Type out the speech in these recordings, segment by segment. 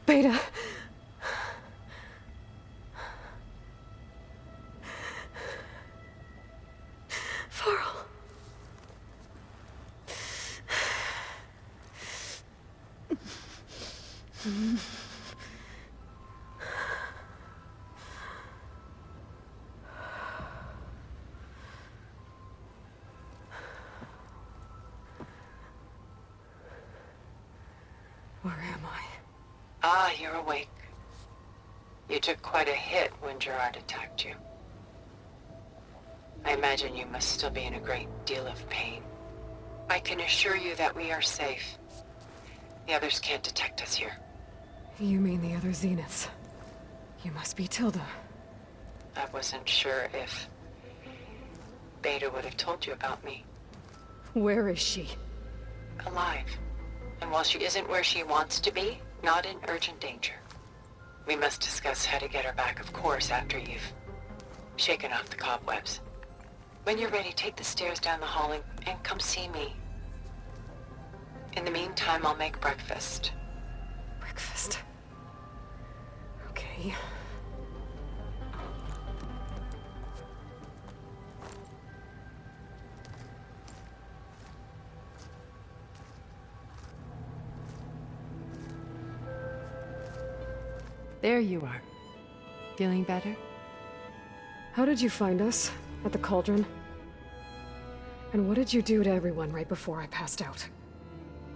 Beta. Varl. Where am I? Ah, you're awake. You took quite a hit when Gerard attacked you. I imagine you must still be in a great deal of pain. I can assure you that we are safe. The others can't detect us here. You mean the other Zeniths? You must be Tilda. I wasn't sure if Beta would have told you about me. Where is she? Alive. And while she isn't where she wants to be, not in urgent danger. We must discuss how to get her back, of course, after you've shaken off the cobwebs. When you're ready, take the stairs down the hall and come see me. In the meantime, I'll make breakfast. Breakfast. Okay. There you are. Feeling better? How did you find us? At the cauldron? And what did you do to everyone right before I passed out?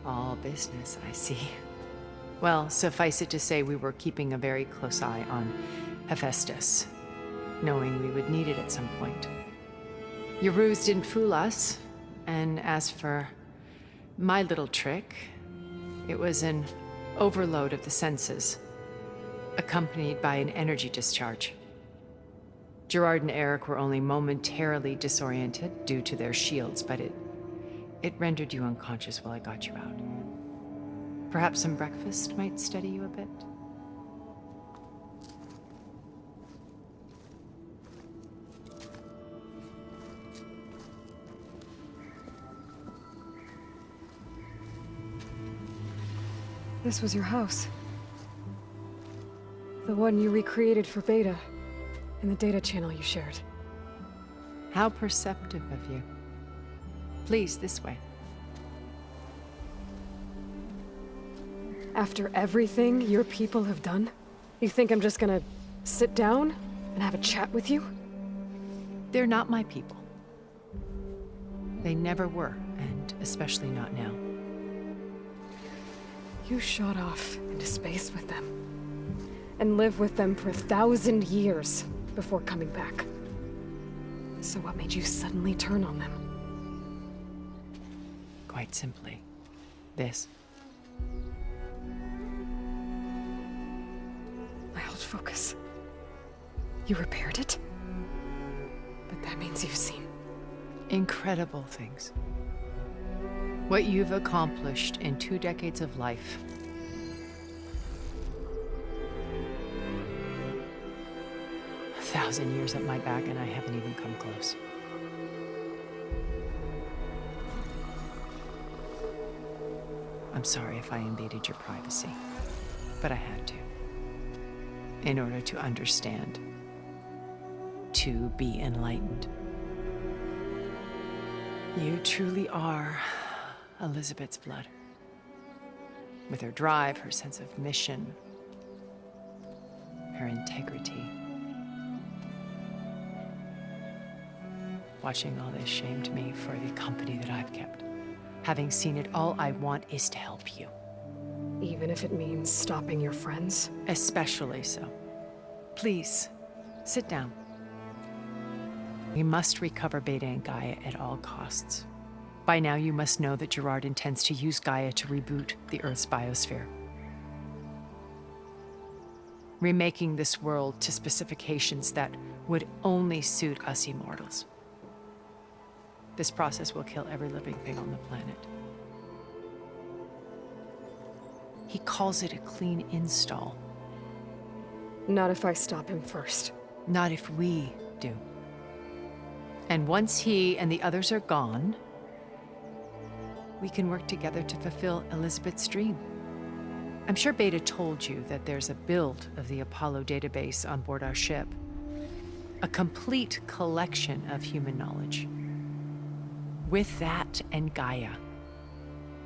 All business, I see. Well, suffice it to say we were keeping a very close eye on Hephaestus, knowing we would need it at some point. Your ruse didn't fool us, and as for my little trick, it was an overload of the senses, accompanied by an energy discharge. Gerard and Eric were only momentarily disoriented due to their shields, but it rendered you unconscious while I got you out. Perhaps some breakfast might steady you a bit? This was your house. The one you recreated for Beta, in the data channel you shared. How perceptive of you. Please, this way. After everything your people have done, you think I'm just gonna sit down and have a chat with you? They're not my people. They never were, and especially not now. You shot off into space with them, and lived with them for 1,000 years before coming back. So what made you suddenly turn on them? Quite simply, this. My old focus. You repaired it? But that means you've seen Incredible things. What you've accomplished in 2 decades of life. A 1,000 years at my back and I haven't even come close. I'm sorry if I invaded your privacy, but I had to. In order to understand. To be enlightened. You truly are Elizabeth's blood. With her drive, her sense of mission, her integrity. Watching all this shamed me for the company that I've kept. Having seen it, all I want is to help you. even if it means stopping your friends? Especially so. Please, sit down. We must recover Beta and Gaia at all costs. By now, you must know that Gerard intends to use Gaia to reboot the Earth's biosphere. Remaking this world to specifications that would only suit us immortals. This process will kill every living thing on the planet. He calls it a clean install. Not if I stop him first. Not if we do. And once he and the others are gone, we can work together to fulfill Elizabeth's dream. I'm sure Beta told you that there's a build of the Apollo database on board our ship. A complete collection of human knowledge. With that and Gaia,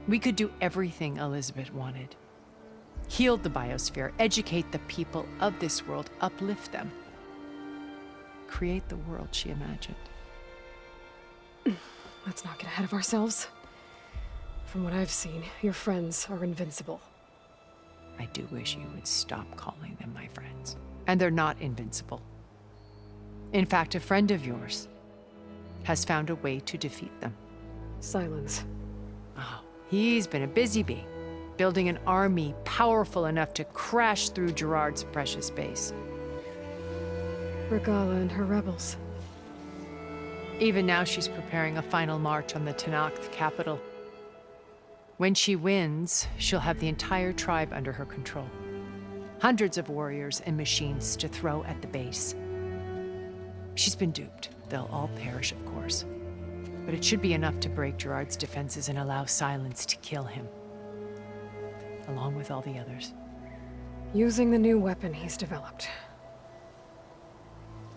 we could do everything Elizabeth wanted. Heal the biosphere, educate the people of this world, uplift them. Create the world she imagined. Let's not get ahead of ourselves. From what I've seen, your friends are invincible. I do wish you would stop calling them my friends. And they're not invincible. In fact, a friend of yours has found a way to defeat them. Silence. Oh, he's been a busy bee, building an army powerful enough to crash through Gerard's precious base. Regala and her rebels. Even now, she's preparing a final march on the Tenakth capital. When she wins, she'll have the entire tribe under her control. Hundreds of warriors and machines to throw at the base. She's been duped. They'll all perish, of course. But it should be enough to break Gerard's defenses and allow Silence to kill him. Along with all the others. Using the new weapon he's developed.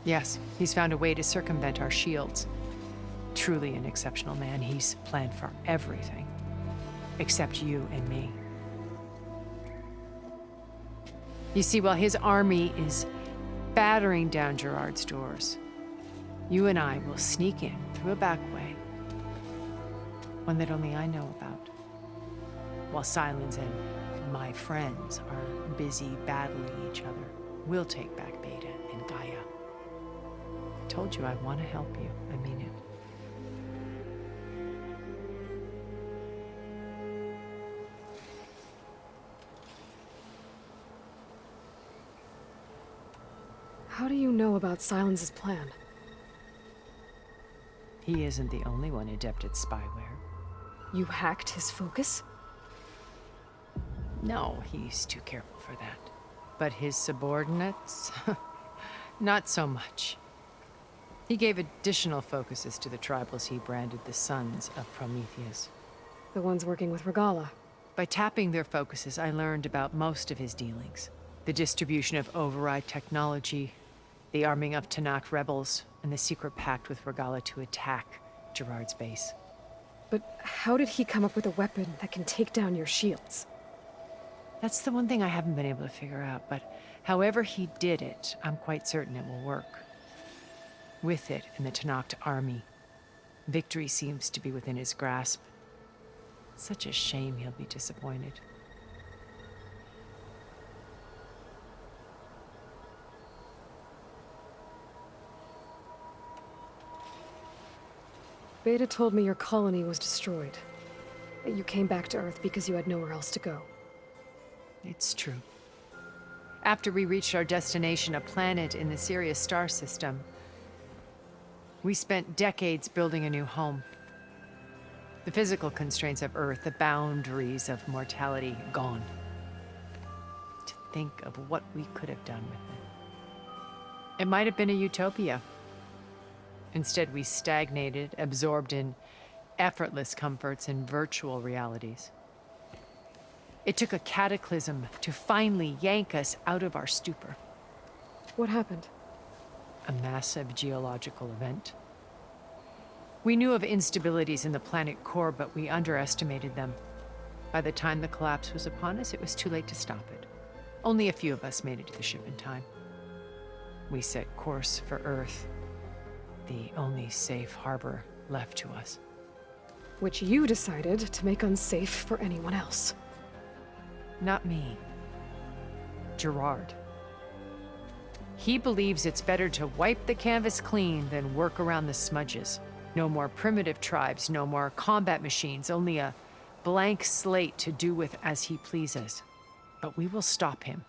Yes, he's found a way to circumvent our shields. Truly an exceptional man. He's planned for everything. Except you and me. You see, while his army is battering down Gerard's doors, you and I will sneak in through a back way. One that only I know about. While Silence and my friends are busy battling each other, we'll take back Beta and Gaia. I told you I want to help you. I mean it. How do you know about Silence's plan? He isn't the only one adept at spyware. You hacked his focus? No, he's too careful for that. But his subordinates? Not so much. He gave additional focuses to the tribals he branded the Sons of Prometheus. The ones working with Regala. By tapping their focuses, I learned about most of his dealings. The distribution of override technology, the arming of Tenakth rebels, and the secret pact with Regala to attack Gerard's base. But how did he come up with a weapon that can take down your shields? That's the one thing I haven't been able to figure out, but however he did it, I'm quite certain it will work. With it and the Tenakth army, victory seems to be within his grasp. Such a shame he'll be disappointed. Beta told me your colony was destroyed. That you came back to Earth because you had nowhere else to go. It's true. After we reached our destination, a planet in the Sirius star system, we spent decades building a new home. The physical constraints of Earth, the boundaries of mortality, gone. To think of what we could have done with it. It might have been a utopia. Instead, we stagnated, absorbed in effortless comforts and virtual realities. It took a cataclysm to finally yank us out of our stupor. What happened? A massive geological event. We knew of instabilities in the planet core, but we underestimated them. By the time the collapse was upon us, it was too late to stop it. Only a few of us made it to the ship in time. We set course for Earth, the only safe harbor left to us. Which you decided to make unsafe for anyone else. Not me. Gerard. He believes it's better to wipe the canvas clean than work around the smudges. No more primitive tribes, no more combat machines, only a blank slate to do with as he pleases. But we will stop him.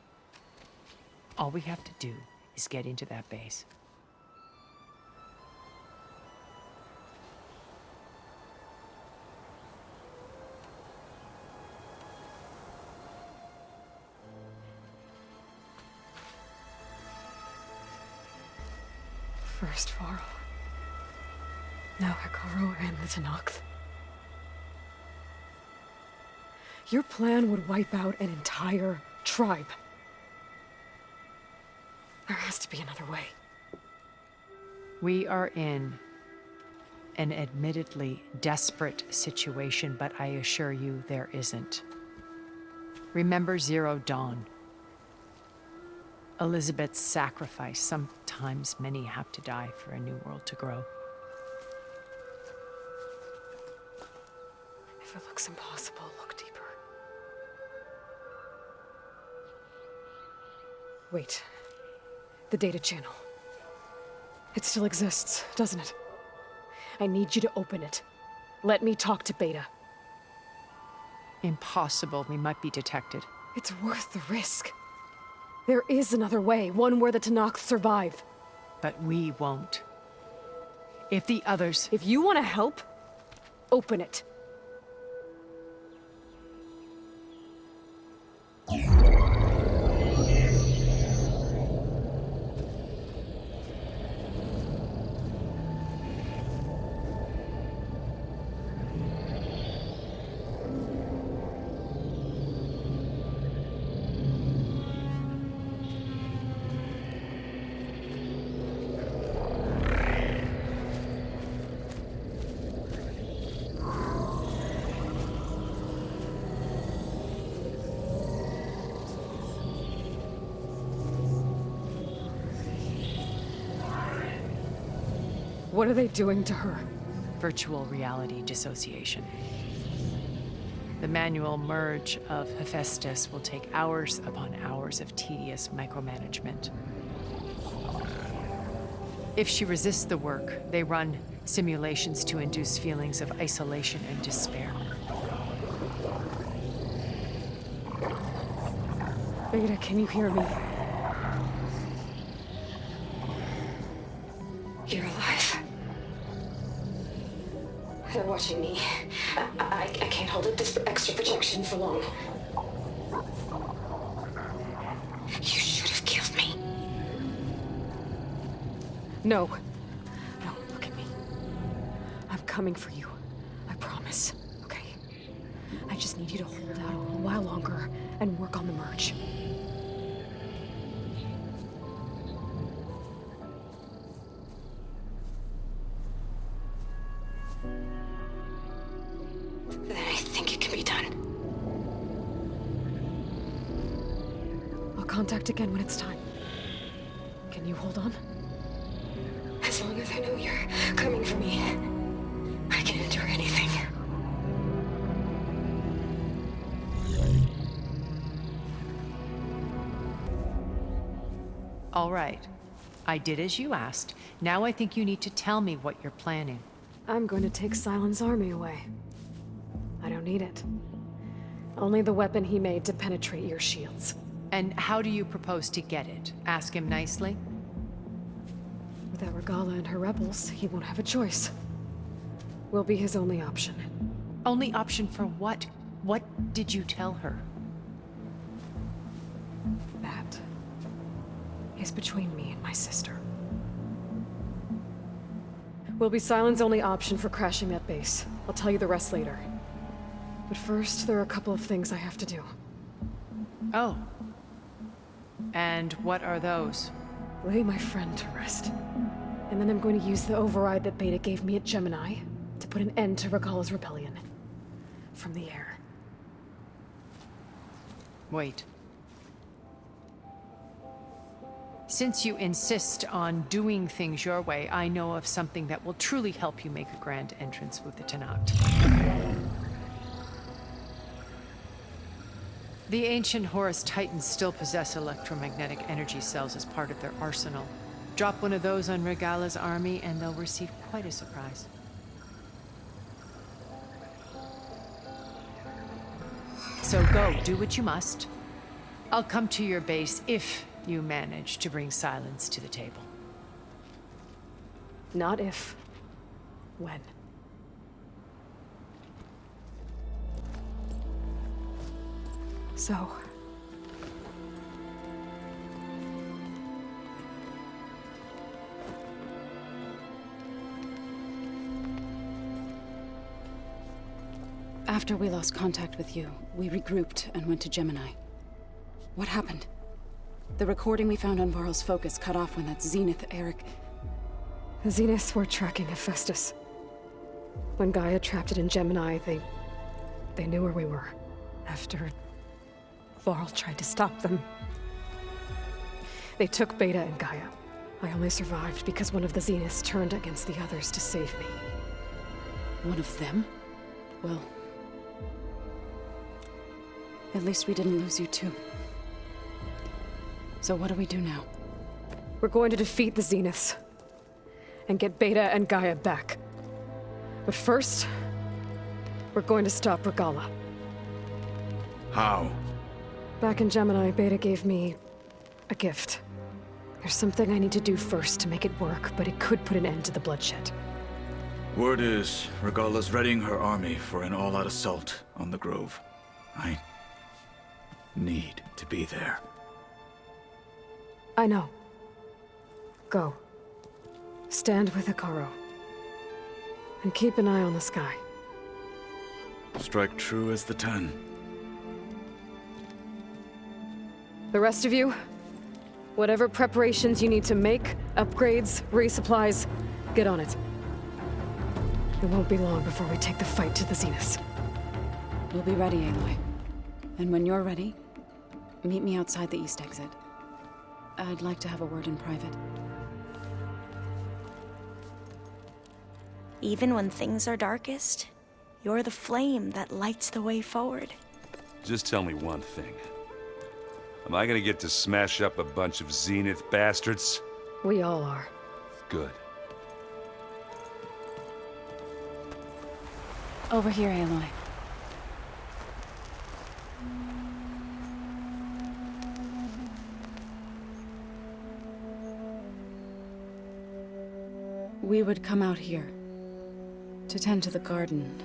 All we have to do is get into that base. First Varl. Now Hekarro and the Tenakth. Your plan would wipe out an entire tribe. There has to be another way. We are in an admittedly desperate situation, but I assure you there isn't. Remember Zero Dawn. Elizabeth's sacrifice. Sometimes many have to die for a new world to grow. If it looks impossible, look deeper. Wait. The data channel. It still exists, doesn't it? I need you to open it. Let me talk to Beta. Impossible. We might be detected. It's worth the risk. There is another way, one where the Tanakh survive. But we won't. If the others... If you want to help, open it. What are they doing to her? Virtual reality dissociation. The manual merge of Hephaestus will take hours upon hours of tedious micromanagement. If she resists the work, they run simulations to induce feelings of isolation and despair. Beta, can you hear me? You're alive. They're watching me. I can't hold up this extra protection for long. You should have killed me. No. No, look at me. I'm coming for you. I promise. Okay? I just need you to hold out a little while longer and work on the merge. Then I think it can be done. I'll contact again when it's time. Can you hold on? As long as I know you're coming for me, I can endure anything. All right. I did as you asked. Now I think you need to tell me what you're planning. I'm going to take Silent's army away. I don't need it. Only the weapon he made to penetrate your shields. And how do you propose to get it? Ask him nicely? Without Regala and her rebels, he won't have a choice. We'll be his only option. Only option for what? What did you tell her? That is between me and my sister. Will be Silent's only option for crashing that base. I'll tell you the rest later. But first, there are a couple of things I have to do. Oh. And what are those? Lay my friend to rest. And then I'm going to use the override that Beta gave me at Gemini to put an end to Regala's rebellion. From the air. Wait. Since you insist on doing things your way, I know of something that will truly help you make a grand entrance with the Tanakh. The ancient Horus Titans still possess electromagnetic energy cells as part of their arsenal. Drop one of those on Regala's army and they'll receive quite a surprise. So go, do what you must. I'll come to your base if you manage to bring silence to the table. Not if. When. So... After we lost contact with you, we regrouped and went to Gemini. What happened? The recording we found on Varl's focus cut off when that Zenith Eric... The Zeniths were tracking Hephaestus. When Gaia trapped it in Gemini, they knew where we were. After Varl tried to stop them, they took Beta and Gaia. I only survived because one of the Zeniths turned against the others to save me. One of them? Well... at least we didn't lose you too. So what do we do now? We're going to defeat the Zeniths and get Beta and Gaia back. But first, we're going to stop Regala. How? Back in Gemini, Beta gave me a gift. There's something I need to do first to make it work, but it could put an end to the bloodshed. Word is, Regala's readying her army for an all-out assault on the Grove. I need to be there. I know. Go. Stand with Ikaro. And keep an eye on the sky. Strike true as the 10. The rest of you, whatever preparations you need to make, upgrades, resupplies, get on it. It won't be long before we take the fight to the Zeniths. We'll be ready, Aloy. And when you're ready, meet me outside the east exit. I'd like to have a word in private. Even when things are darkest, you're the flame that lights the way forward. Just tell me one thing. Am I gonna get to smash up a bunch of Zenith bastards? We all are. Good. Over here, Aloy. We would come out here to tend to the garden.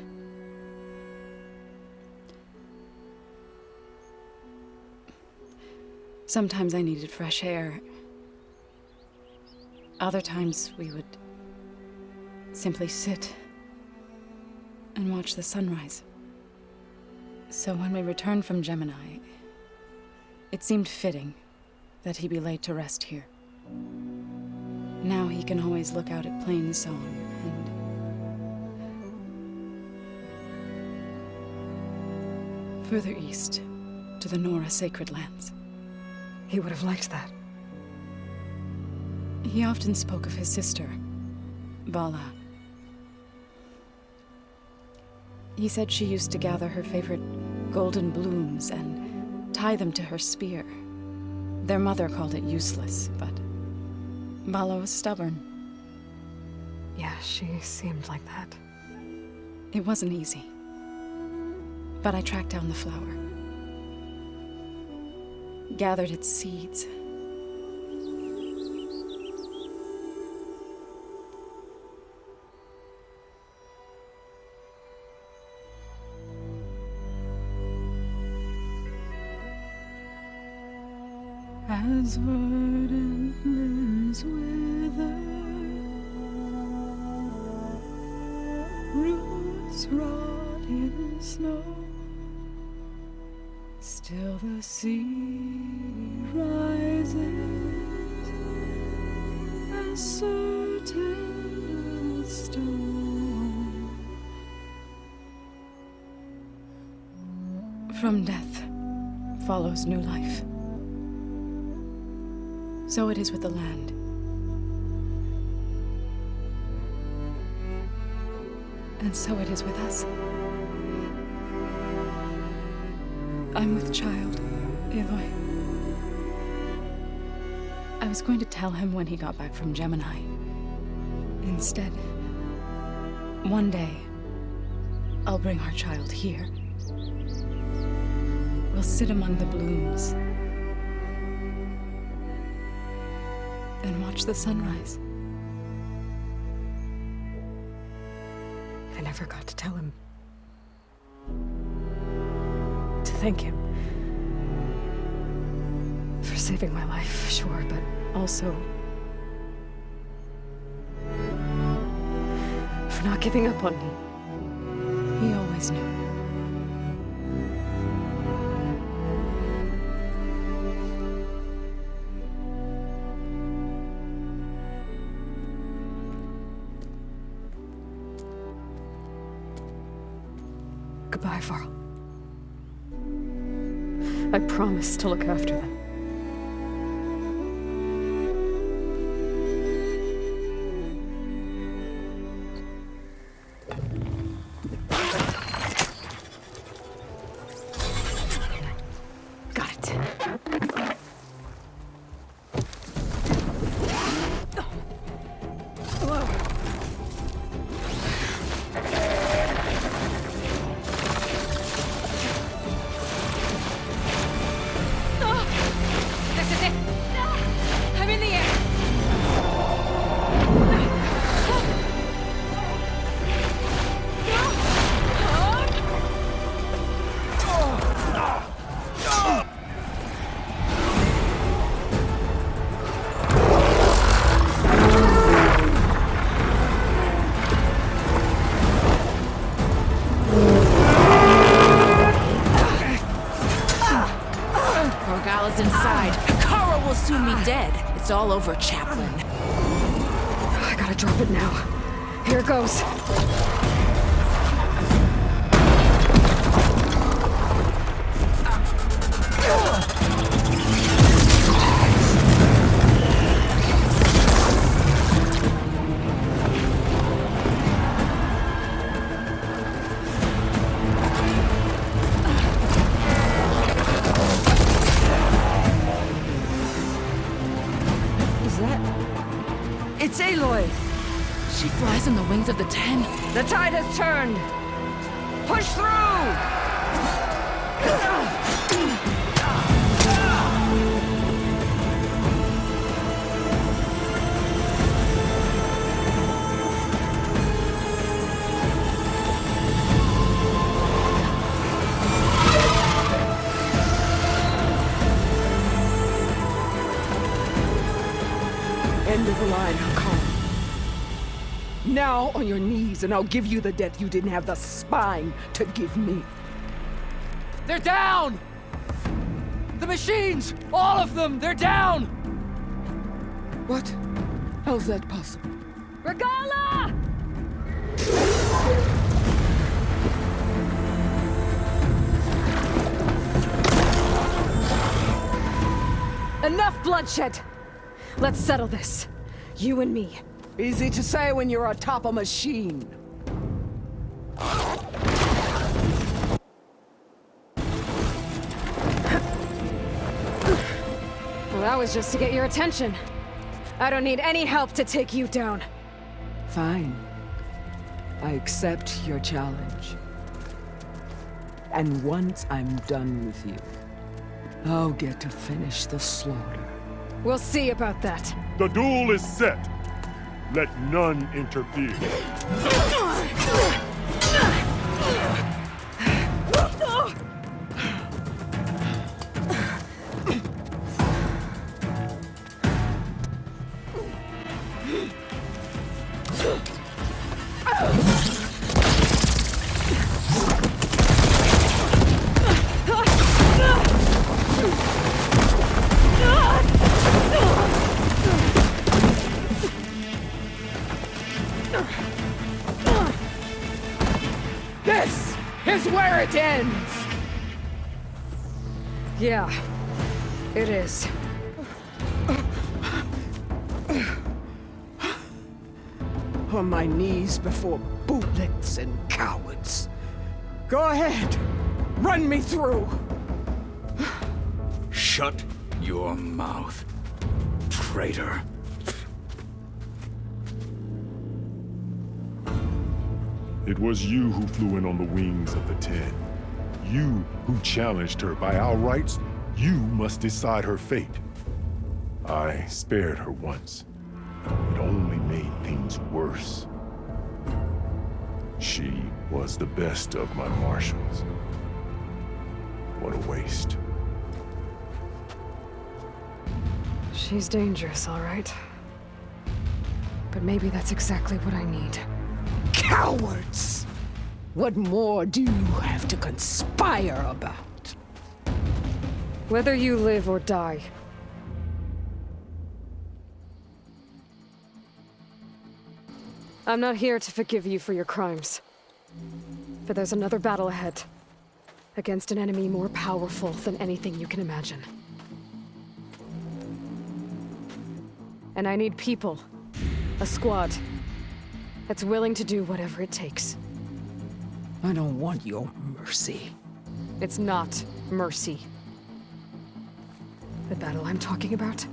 Sometimes I needed fresh air. Other times we would simply sit and watch the sunrise. So when we returned from Gemini, it seemed fitting that he be laid to rest here. Now he can always look out at Plainsong and further east to the Nora sacred lands. He would have liked that. He often spoke of his sister, Bala. He said she used to gather her favorite golden blooms and tie them to her spear. Their mother called it useless, but Bala was stubborn. Yeah, she seemed like that. It wasn't easy. But I tracked down the flower. Gathered its seeds. As verdant limbs wither, roots rot in snow, still the sea rises, as certain as stone. From death follows new life. So it is with the land. And so it is with us. I'm with child, Aloy. I was going to tell him when he got back from Gemini. Instead, one day, I'll bring our child here. We'll sit among the blooms and watch the sunrise. I never got to tell him. To thank him. For saving my life, sure, but also for not giving up on me. He always knew. Goodbye, Varl. I promise to look after them. Got it. This is it! I'm in the air! Morgala's inside. Kara will soon be dead. It's all over, Chaplain. I gotta drop it now. Here it goes. Is that... It's Aloy! She flies on the wings of the Ten. The tide has turned! Push through! End of the line, Hakar. Now on your knees, and I'll give you the death you didn't have the spine to give me. They're down! The machines! All of them! They're down! What? How's that possible? Regala! Enough bloodshed! Let's settle this. You and me. Easy to say when you're atop a machine. Well, that was just to get your attention. I don't need any help to take you down. Fine. I accept your challenge. And once I'm done with you, I'll get to finish the slaughter. We'll see about that. The duel is set. Let none interfere. This is where it ends! Yeah, it is. On my knees before bootlets and cowards. Go ahead, run me through. Shut your mouth, traitor. It was you who flew in on the wings of the Ten. You who challenged her. By our rights, you must decide her fate. I spared her once. It only made things worse. She was the best of my marshals. What a waste. She's dangerous, all right. But maybe that's exactly what I need. Cowards! What more do you have to conspire about? Whether you live or die. I'm not here to forgive you for your crimes. But there's another battle ahead. Against an enemy more powerful than anything you can imagine. And I need people. A squad. That's willing to do whatever it takes. I don't want your mercy. It's not mercy. The battle I'm talking about?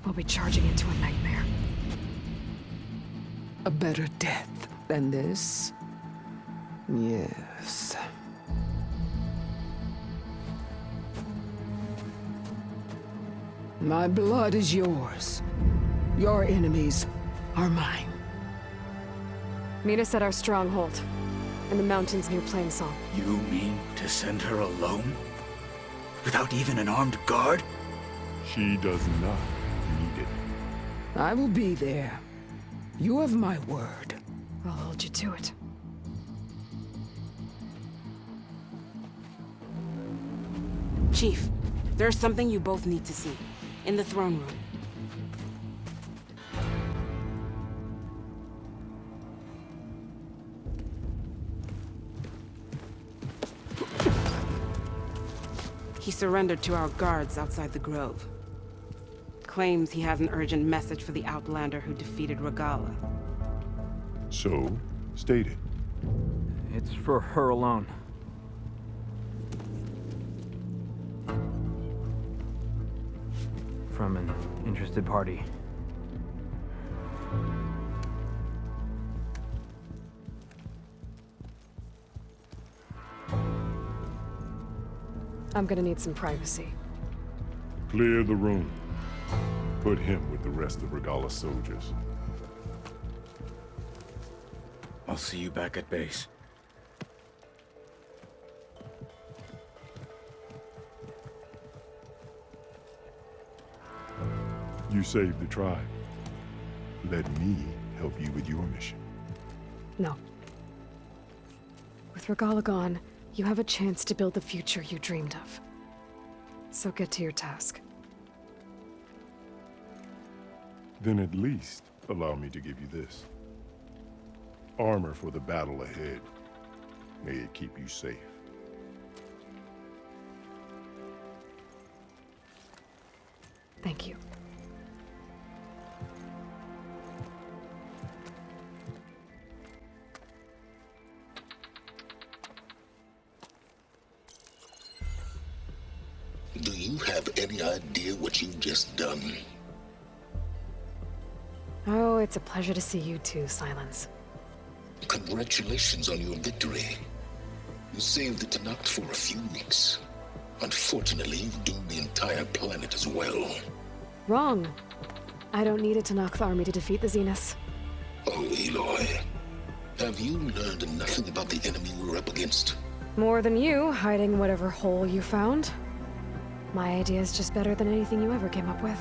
We'll be charging into a nightmare. A better death than this? Yes. My blood is yours. Your enemies are mine. Meet us at our stronghold, in the mountains near Plainsong. You mean to send her alone? Without even an armed guard? She does not need it. I will be there. You have my word. I'll hold you to it. Chief, there's something you both need to see. In the throne room. He surrendered to our guards outside the grove. Claims he has an urgent message for the Outlander who defeated Regala. So, state it. It's for her alone. From an interested party. I'm gonna need some privacy. Clear the room. Put him with the rest of Regala's soldiers. I'll see you back at base. You saved the tribe. Let me help you with your mission. No. With Regala gone, you have a chance to build the future you dreamed of. So get to your task. Then at least allow me to give you this. Armor for the battle ahead. May it keep you safe. Thank you. Do you have any idea what you've just done? Oh, it's a pleasure to see you too, Silence. Congratulations on your victory. You saved the Tenakth for a few weeks. Unfortunately, you've doomed the entire planet as well. Wrong. I don't need a Tenakth army to defeat the Zeniths. Oh, Aloy. Have you learned nothing about the enemy we're up against? More than you, hiding whatever hole you found. My idea is just better than anything you ever came up with.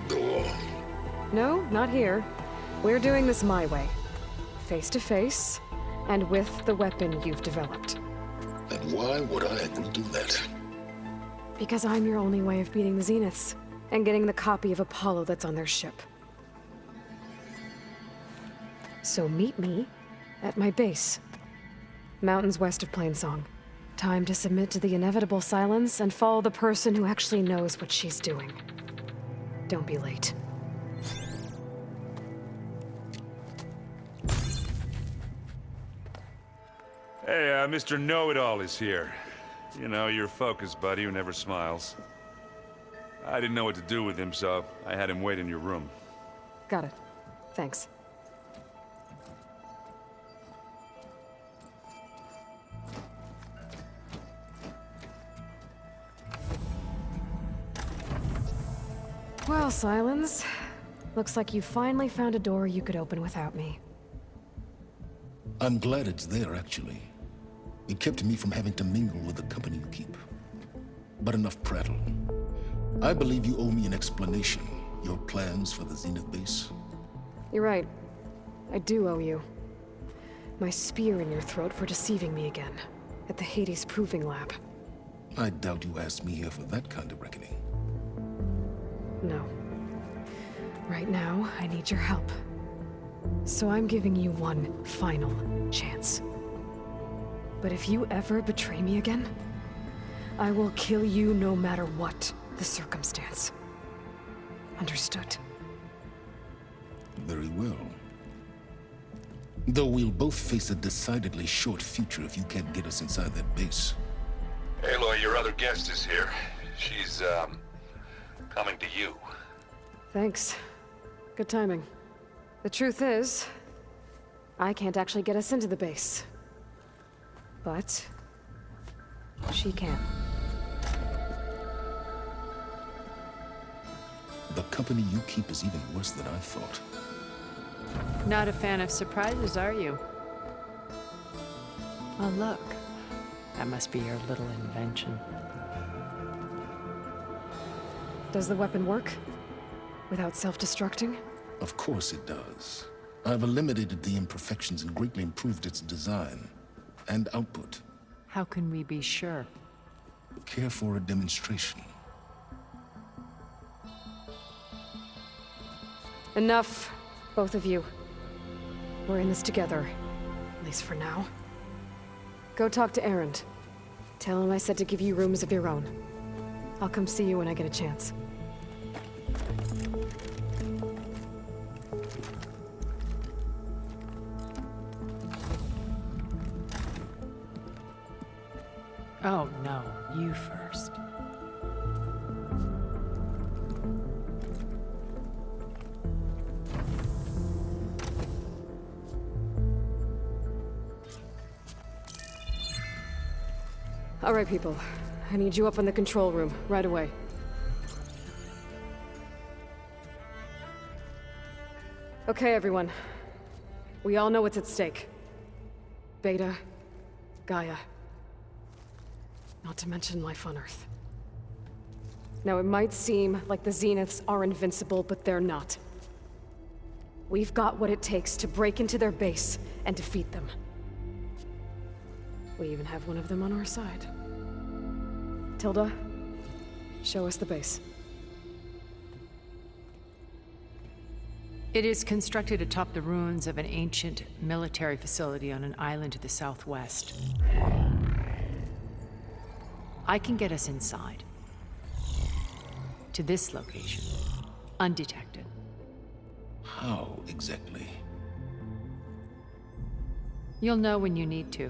Go on. No, not here. We're doing this my way. Face to face, and with the weapon you've developed. And why would I agree to that? Because I'm your only way of beating the Zeniths, and getting the copy of Apollo that's on their ship. So meet me at my base. Mountains west of Plainsong. Time to submit to the inevitable silence and follow the person who actually knows what she's doing. Don't be late. Hey, Mr. Know-It-All is here. You know, your focus buddy who never smiles. I didn't know what to do with him, so I had him wait in your room. Got it. Thanks. Well, Silence. Looks like you finally found a door you could open without me. I'm glad it's there, actually. It kept me from having to mingle with the company you keep. But enough prattle. I believe you owe me an explanation. Your plans for the Zenith base? You're right. I do owe you. My spear in your throat for deceiving me again. At the Hades Proving Lab. I doubt you asked me here for that kind of reckoning. No. Right now, I need your help. So I'm giving you one final chance. But if you ever betray me again, I will kill you no matter what the circumstance. Understood? Very well. Though we'll both face a decidedly short future if you can't get us inside that base. Aloy, your other guest is here. She's, coming to you. Thanks. Good timing. The truth is, I can't actually get us into the base. But she can. The company you keep is even worse than I thought. Not a fan of surprises, are you? Oh, look. That must be your little invention. Does the weapon work? Without self-destructing? Of course it does. I've eliminated the imperfections and greatly improved its design and output. How can we be sure? Care for a demonstration? Enough, both of you. We're in this together, at least for now. Go talk to Erend. Tell him I said to give you rooms of your own. I'll come see you when I get a chance. Oh, no. You first. All right, people. I need you up in the control room, right away. Okay, everyone. We all know what's at stake. Beta, Gaia. Not to mention life on Earth. Now, it might seem like the Zeniths are invincible, but they're not. We've got what it takes to break into their base and defeat them. We even have one of them on our side. Tilda, show us the base. It is constructed atop the ruins of an ancient military facility on an island to the southwest. I can get us inside. To this location. Undetected. How exactly? You'll know when you need to.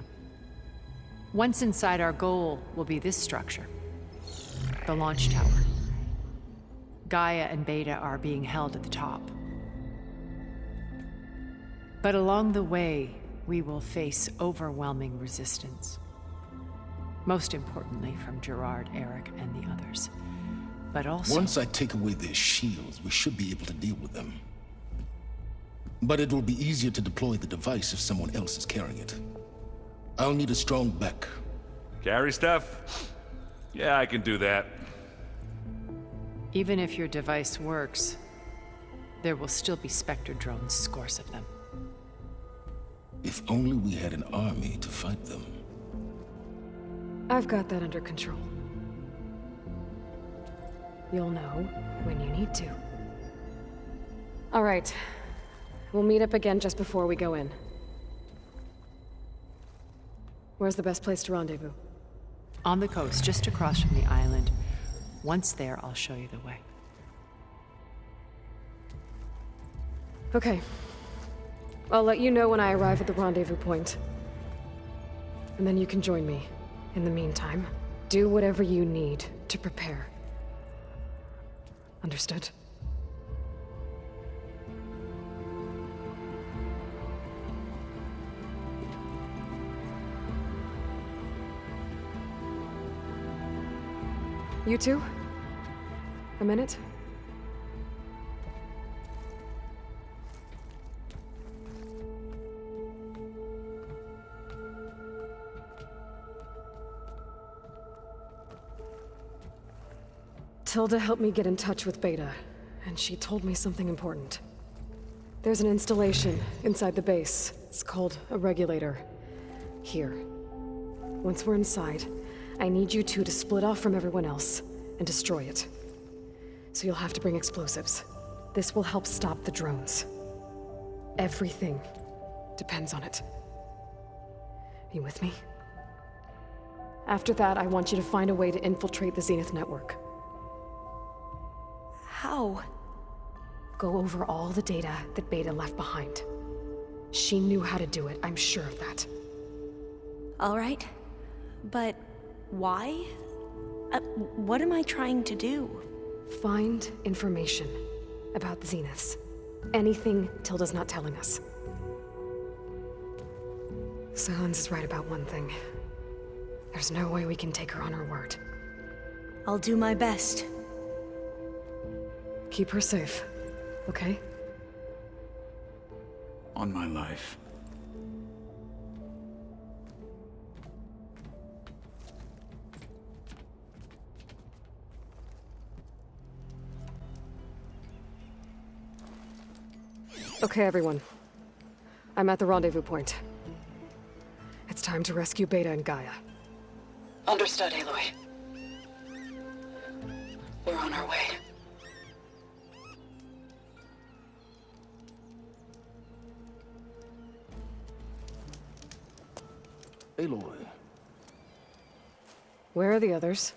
Once inside, our goal will be this structure. The launch tower. Gaia and Beta are being held at the top. But along the way, we will face overwhelming resistance. Most importantly from Gerard, Eric, and the others. But also... Once I take away their shields, we should be able to deal with them. But it will be easier to deploy the device if someone else is carrying it. I'll need a strong back. Carry stuff? Yeah, I can do that. Even if your device works, there will still be Spectre drones, scores of them. If only we had an army to fight them. I've got that under control. You'll know when you need to. All right. We'll meet up again just before we go in. Where's the best place to rendezvous? On the coast, just across from the island. Once there, I'll show you the way. Okay. I'll let you know when I arrive at the rendezvous point. And then you can join me. In the meantime, do whatever you need to prepare. Understood? You two? A minute? Tilda helped me get in touch with Beta, and she told me something important. There's an installation inside the base. It's called a regulator. Here. Once we're inside, I need you two to split off from everyone else and destroy it. So you'll have to bring explosives. This will help stop the drones. Everything depends on it. You with me? After that, I want you to find a way to infiltrate the Zenith network. How? Go over all the data that Beta left behind. She knew how to do it, I'm sure of that. All right. But why? What am I trying to do? Find information about the Zeniths. Anything Tilda's not telling us. Silence is right about one thing. There's no way we can take her on her word. I'll do my best. Keep her safe, okay? On my life. Okay, everyone. I'm at the rendezvous point. It's time to rescue Beta and Gaia. Understood, Aloy. We're on our way. Aloy, Where are the others?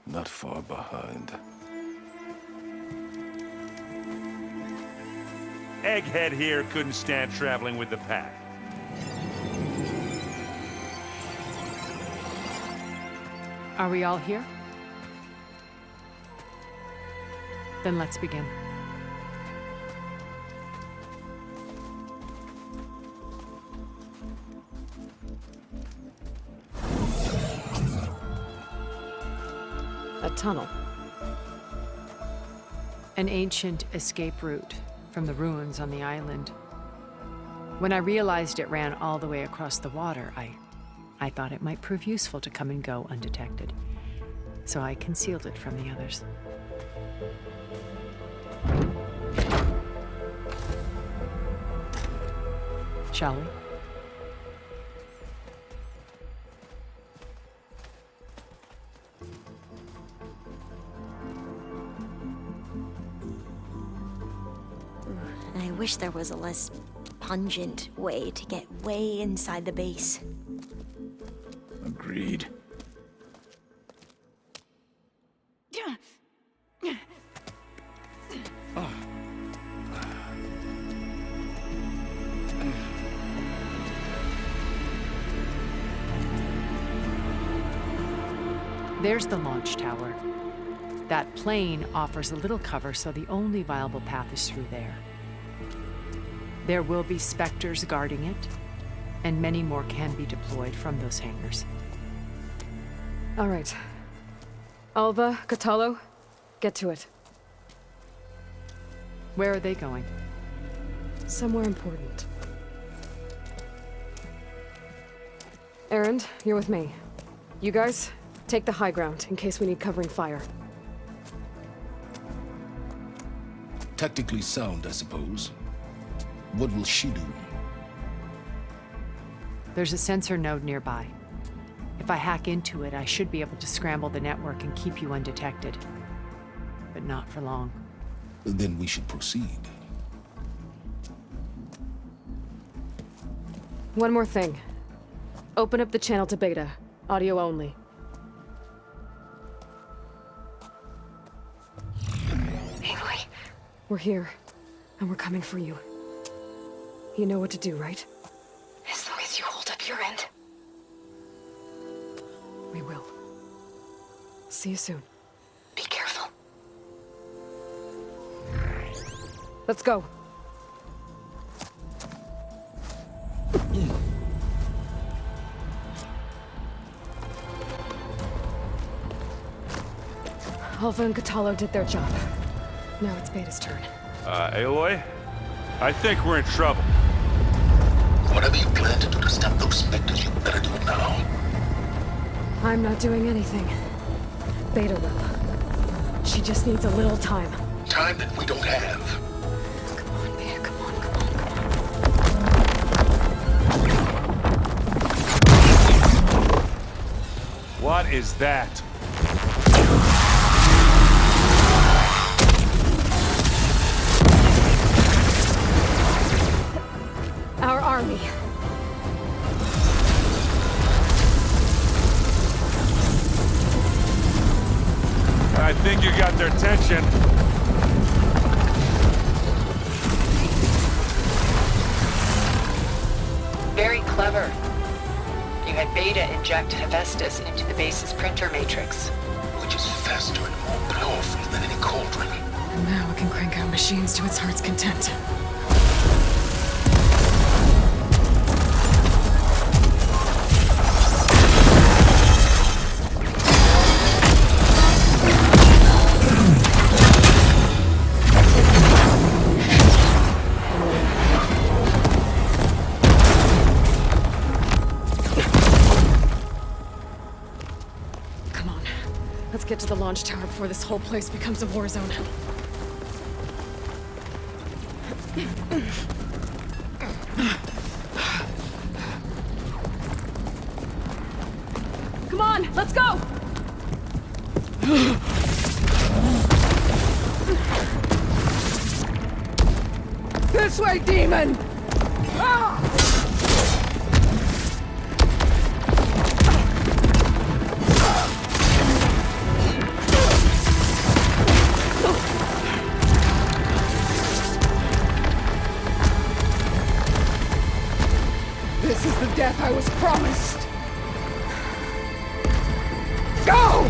not far behind. Egghead here couldn't stand traveling with the pack. Are we all here? Then let's begin. A tunnel. An ancient escape route from the ruins on the island. When I realized it ran all the way across the water, I thought it might prove useful to come and go undetected. So I concealed it from the others. Shall we? I wish there was a less pungent way to get way inside the base. Agreed. There's the launch tower. That plane offers a little cover, so the only viable path is through there. There will be Spectres guarding it, and many more can be deployed from those hangars. All right. Alva, Catalo, get to it. Where are they going? Somewhere important. Erend, you're with me. You guys, take the high ground in case we need covering fire. Tactically sound, I suppose. What will she do? There's a sensor node nearby. If I hack into it, I should be able to scramble the network and keep you undetected. But not for long. Then we should proceed. One more thing. Open up the channel to Beta. Audio only. Aloy, We're here, and we're coming for you. You know what to do, right? as long as you hold up your end. We will. See you soon. Be careful. Let's go. Alva and Catalo did their job. Now it's Beta's turn. Aloy? I think we're in trouble. Whatever you plan to do to stop those specters, you better do it now. I'm not doing anything. Beta will. She just needs a little time. Time that we don't have. Come on, Beta, come on, come on, come on. What is that? Think you got their attention? Very clever. You had Beta inject Hephaestus into the base's printer matrix. Which is faster and more powerful than any cauldron. And now it can crank out machines to its heart's content. Let's get to the launch tower before this whole place becomes a war zone. Come on, let's go! This way, demon! Ah! This is the death I was promised! Go!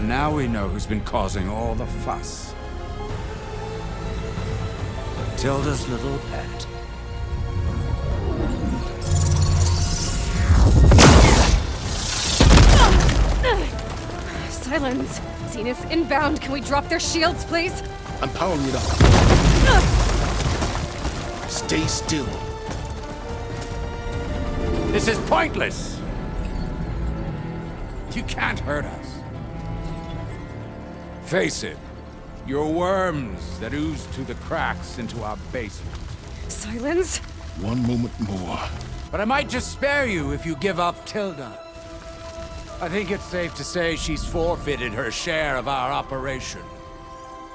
Now we know who's been causing all the fuss. Tilda's little pet. Silence! Zenith inbound! Can we drop their shields, please? I'm powering it up. Stay still. This is pointless! You can't hurt us. Face it, you're worms that ooze through the cracks into our basement. Silence? One moment more. But I might just spare you if you give up Tilda. I think it's safe to say she's forfeited her share of our operation.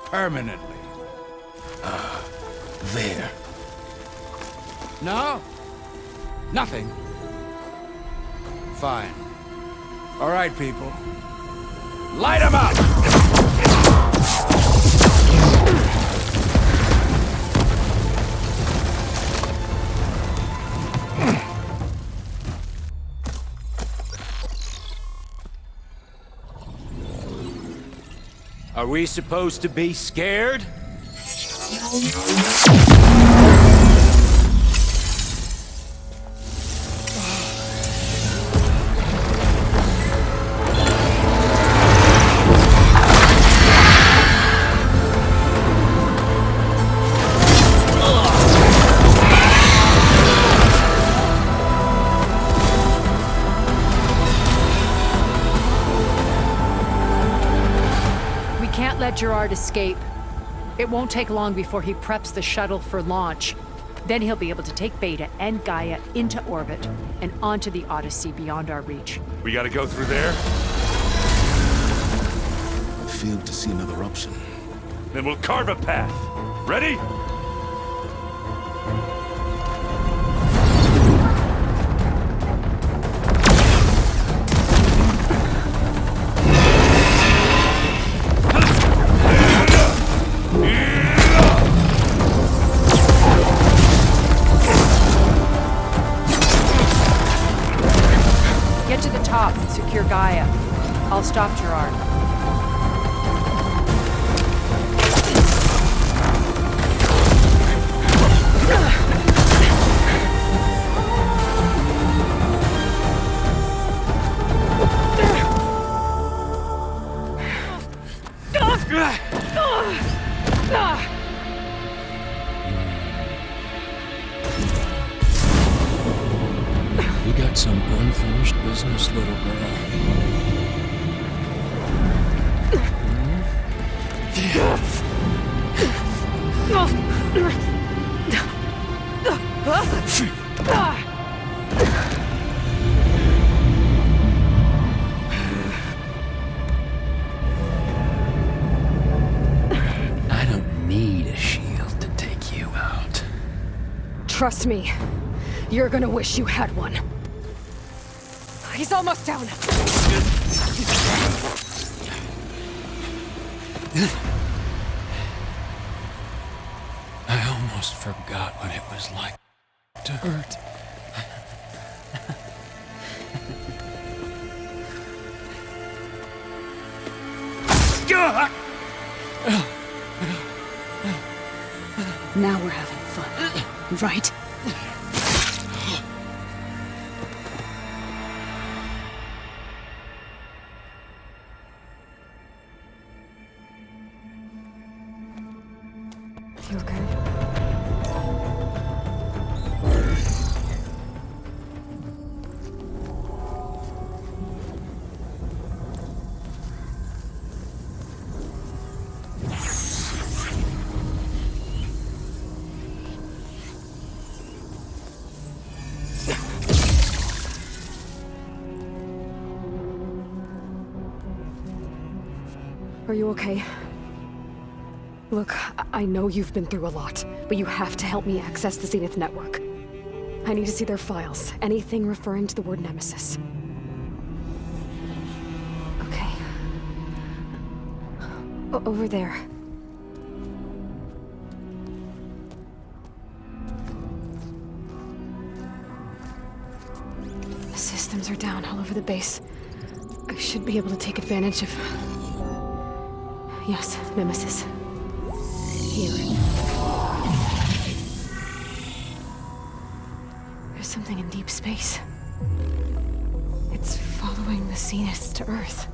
Permanently. There. No? Nothing? Fine. All right, people. Light 'em up! Are we supposed to be scared? Let Gerard escape. It won't take long before he preps the shuttle for launch. Then he'll be able to take Beta and Gaia into orbit and onto the Odyssey beyond our reach. We gotta go through there? I failed to see another option. Then we'll carve a path. Ready? Get to the top and secure Gaia. I'll stop Gerard. We got some. some unfinished business, little girl. I don't need a shield to take you out. Trust me, you're gonna wish you had one. He's almost down. I almost forgot what it was like to hurt. Now we're having fun, right? You okay? Are you okay? Look, I know you've been through a lot, but you have to help me access the Zenith network. I need to see their files, anything referring to the word Nemesis. Okay. Over there. The systems are down all over the base. I should be able to take advantage of... Yes, Nemesis. Here. There's something in deep space. It's following the Zeniths to Earth.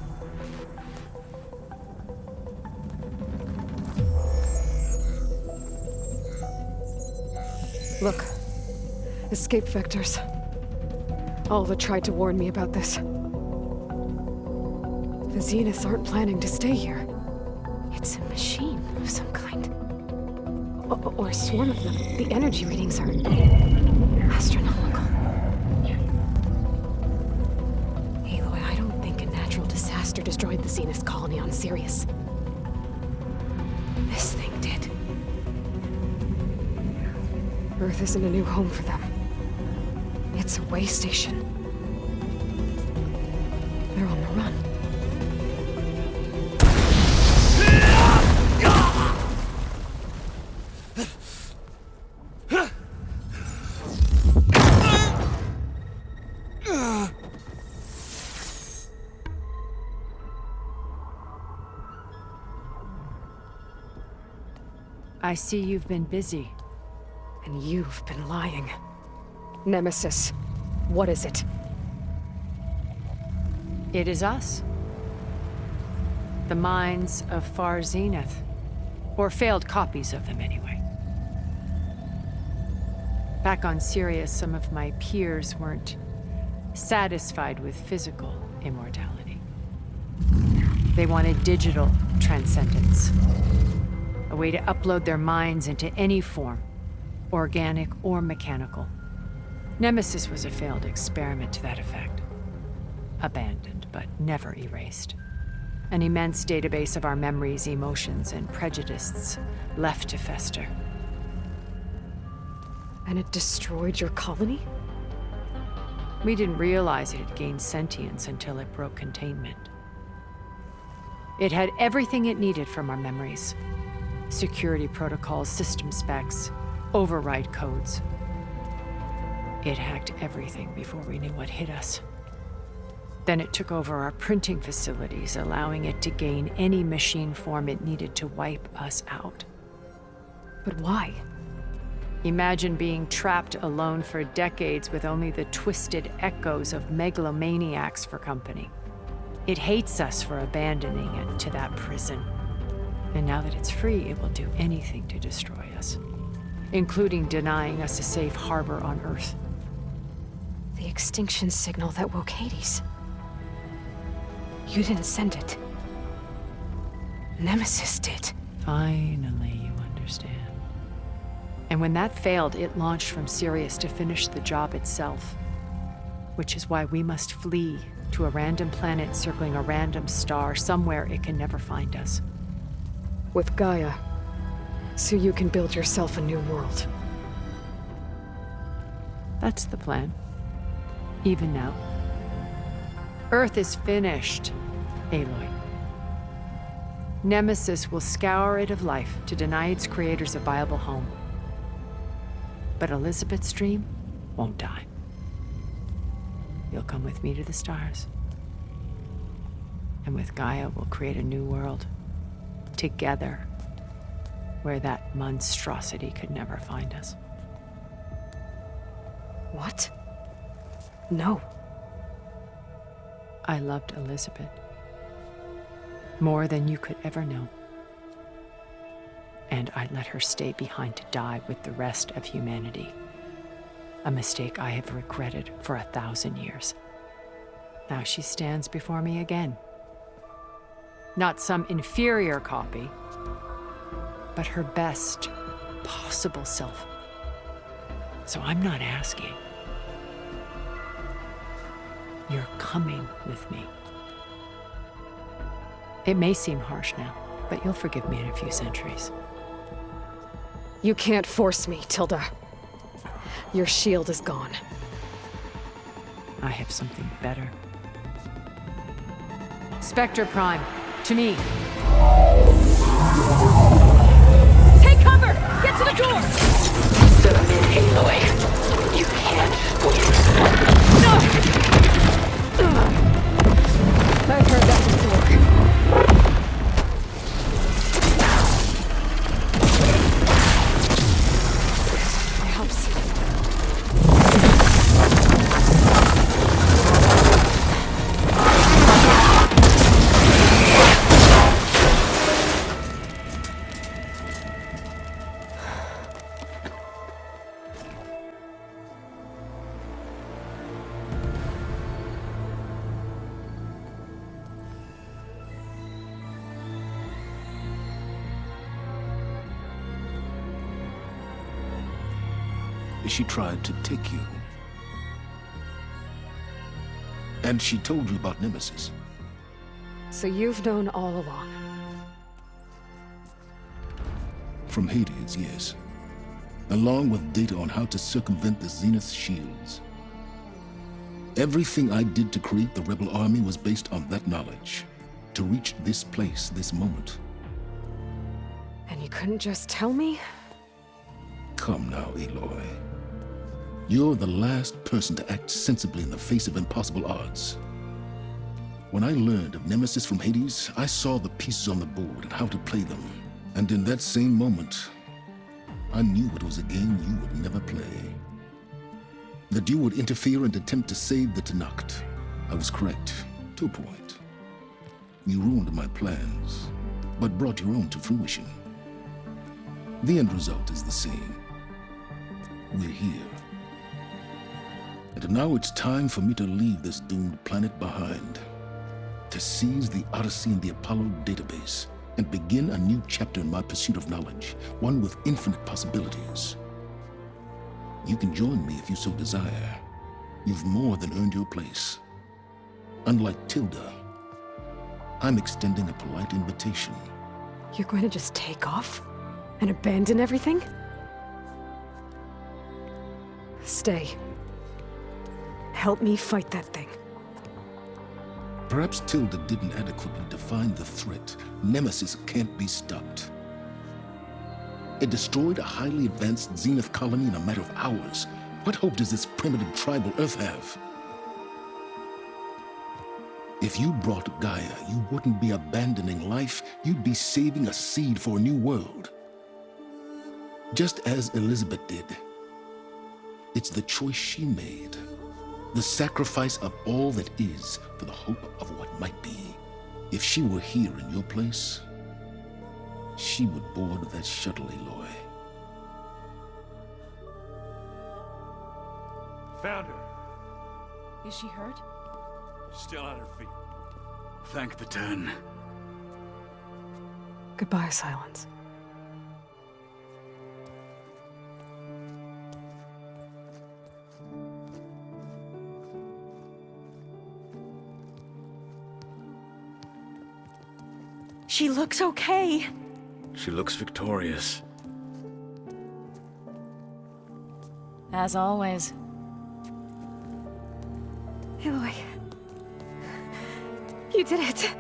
Look. Escape vectors. Alva tried to warn me about this. The Zeniths aren't planning to stay here. It's a machine of some kind. Or a swarm of them. The energy readings are... astronomical. Aloy, I don't think a natural disaster destroyed the Zenith colony on Sirius. This thing did. Earth isn't a new home for them. It's a way station. They're on the run. I see you've been busy. And you've been lying. Nemesis, what is it? It is us. The minds of Far Zenith. Or failed copies of them, anyway. Back on Sirius, some of my peers weren't satisfied with physical immortality. They wanted digital transcendence. A way to upload their minds into any form, organic or mechanical. Nemesis was a failed experiment to that effect. Abandoned, but never erased. An immense database of our memories, emotions, and prejudices left to fester. And it destroyed your colony? We didn't realize it had gained sentience until it broke containment. It had everything it needed from our memories. Security protocols, system specs, override codes. It hacked everything before we knew what hit us. Then it took over our printing facilities, allowing it to gain any machine form it needed to wipe us out. But why? Imagine being trapped alone for decades with only the twisted echoes of megalomaniacs for company. It hates us for abandoning it to that prison. And now that it's free, it will do anything to destroy us, including denying us a safe harbor on Earth. The extinction signal that woke Hades. You didn't send it. Nemesis did. Finally, you understand. And when that failed, it launched from Sirius to finish the job itself. Which is why we must flee to a random planet circling a random star, somewhere it can never find us. With Gaia. So you can build yourself a new world. That's the plan. Even now. Earth is finished, Aloy. Nemesis will scour it of life to deny its creators a viable home. But Elizabeth's dream won't die. You'll come with me to the stars. And with Gaia, we'll create a new world. Together. Where that monstrosity could never find us. What? No. I loved Elizabeth. More than you could ever know. And I let her stay behind to die with the rest of humanity. A mistake I have regretted for 1,000 years. Now she stands before me again. Not some inferior copy, but her best possible self. So I'm not asking. You're coming with me. It may seem harsh now, but you'll forgive me in a few centuries. You can't force me, Tilda. Your shield is gone. I have something better. Spectre Prime, to me. Take cover! Get to the door! Submit, Aloy. You can't win. I've heard that before. It helps. She tried to take you. And she told you about Nemesis. So you've known all along. From Hades, yes. Along with data on how to circumvent the Zenith shields. Everything I did to create the Rebel Army was based on that knowledge. To reach this place, this moment. And you couldn't just tell me? Come now, Aloy. You're the last person to act sensibly in the face of impossible odds. When I learned of Nemesis from Hades, I saw the pieces on the board and how to play them. And in that same moment, I knew it was a game you would never play. That you would interfere and attempt to save the Tenakth. I was correct, to a point. You ruined my plans, but brought your own to fruition. The end result is the same. We're here. And now it's time for me to leave this doomed planet behind. To seize the Odyssey and the Apollo database, and begin a new chapter in my pursuit of knowledge, one with infinite possibilities. You can join me if you so desire. You've more than earned your place. Unlike Tilda, I'm extending a polite invitation. You're going to just take off? And abandon everything? Stay. Help me fight that thing. Perhaps Tilda didn't adequately define the threat. Nemesis can't be stopped. It destroyed a highly advanced Zenith colony in a matter of hours. What hope does this primitive tribal Earth have? If you brought Gaia, you wouldn't be abandoning life, you'd be saving a seed for a new world. Just as Elizabeth did. It's the choice she made. The sacrifice of all that is for the hope of what might be. If she were here in your place, she would board that shuttle, Aloy. Found her. Is she hurt? Still on her feet. Thank the 10. Goodbye, Silence. She looks okay. She looks victorious. As always. Aloy. You did it.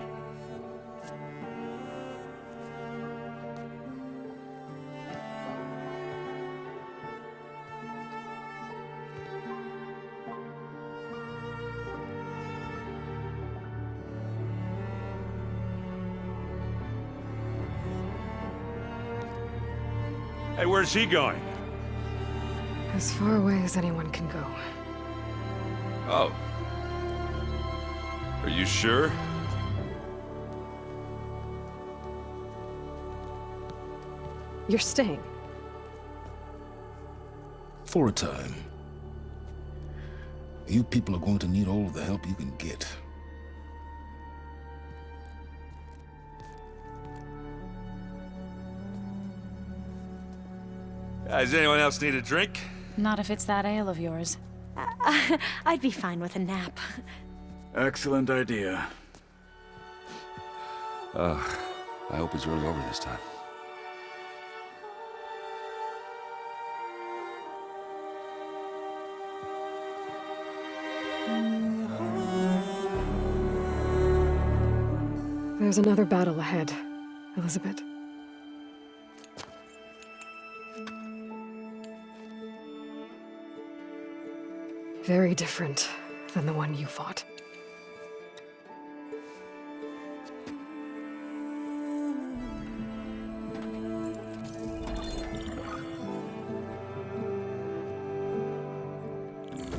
Hey, where's he going? As far away as anyone can go. Oh. Are you sure? You're staying. For a time. You people are going to need all of the help you can get. Does anyone else need a drink? Not if it's that ale of yours. I'd be fine with a nap. Excellent idea. I hope it's really over this time. There's another battle ahead, Elizabeth. Very different than the one you fought.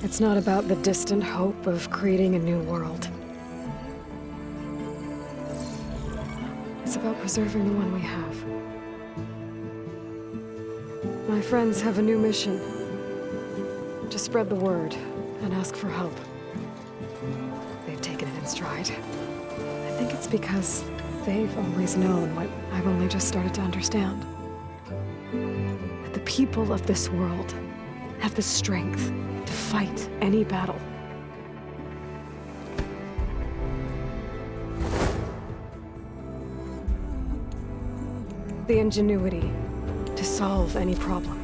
It's not about the distant hope of creating a new world. It's about preserving the one we have. My friends have a new mission. To spread the word and ask for help. They've taken it in stride. I think it's because they've always known what I've only just started to understand. That the people of this world have the strength to fight any battle. The ingenuity to solve any problem.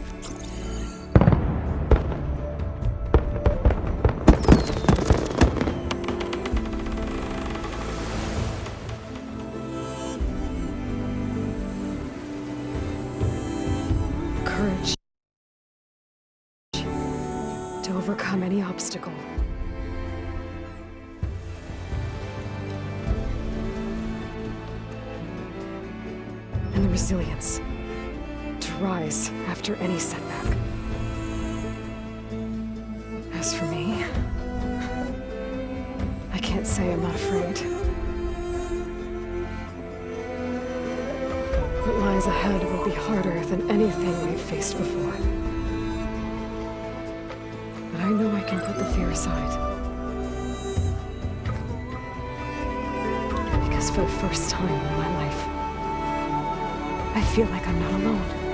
Courage to overcome any obstacle. And the resilience to rise after any setback. As for me, I can't say I'm not afraid. What lies ahead will be harder than anything we've faced before. But I know I can put the fear aside. Because for the first time in my life, I feel like I'm not alone.